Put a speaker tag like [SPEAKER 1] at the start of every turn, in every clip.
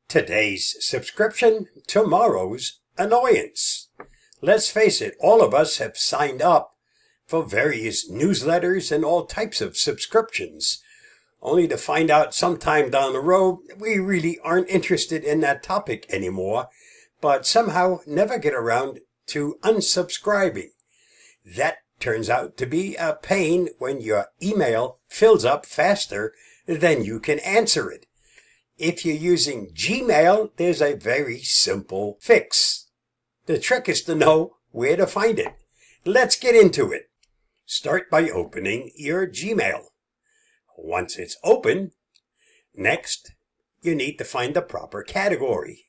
[SPEAKER 1] Today's subscription, tomorrow's annoyance. Let's face it, all of us have signed up for various newsletters and all types of subscriptions, only to find out sometime down the road we really aren't interested in that topic anymore, but somehow never get around to unsubscribing. That turns out to be a pain when your email fills up faster than you can answer it. If you're using Gmail, there's a very simple fix. The trick is to know where to find it. Let's get into it. Start by opening your Gmail. Once it's open, next, you need to find the proper category.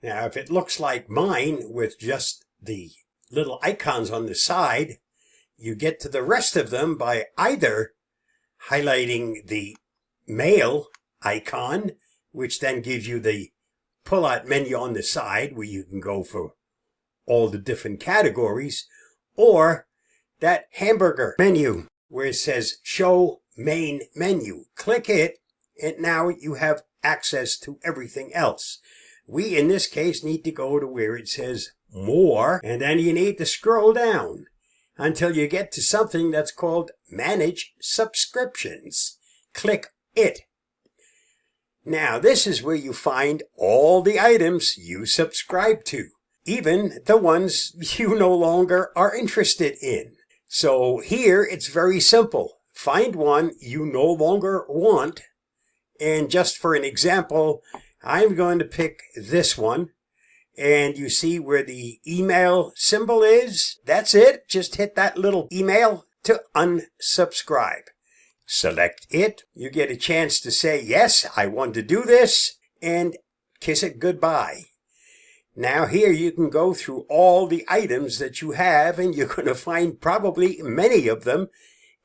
[SPEAKER 1] Now, if it looks like mine with just the little icons on the side, you get to the rest of them by either highlighting the mail icon, which then gives you the pull-out menu on the side where you can go for all the different categories, or that hamburger menu where it says Show Main Menu. Click it, and now you have access to everything else. We, in this case, need to go to where it says More, and then you need to scroll down until you get to something that's called Manage Subscriptions. Click it. Now, this is where you find all the items you subscribe to, even the ones you no longer are interested in. So here, it's very simple. Find one you no longer want, and just for an example, I'm going to pick this one, and you see where the email symbol is? That's it. Just hit that little email to unsubscribe. Select it. You get a chance to say, yes, I want to do this, and kiss it goodbye. Now here you can go through all the items that you have, and you're going to find probably many of them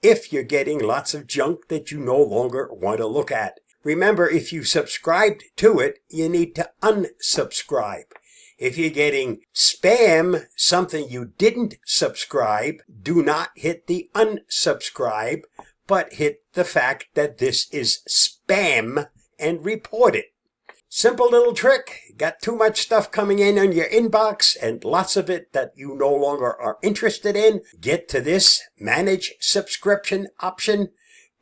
[SPEAKER 1] if you're getting lots of junk that you no longer want to look at. Remember, if you subscribed to it, you need to unsubscribe. If you're getting spam, something you didn't subscribe, do not hit the unsubscribe, but hit the fact that this is spam and report it. Simple little trick. Got too much stuff coming in on your inbox and lots of it that you no longer are interested in? Get to this Manage Subscription option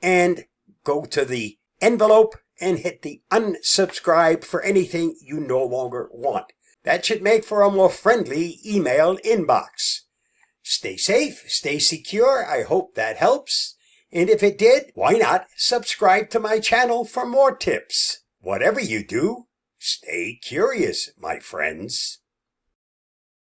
[SPEAKER 1] and go to the envelope and hit the unsubscribe for anything you no longer want. That should make for a more friendly email inbox. Stay safe, stay secure. I hope that helps. And if it did, why not subscribe to my channel for more tips? Whatever you do, stay curious, my friends.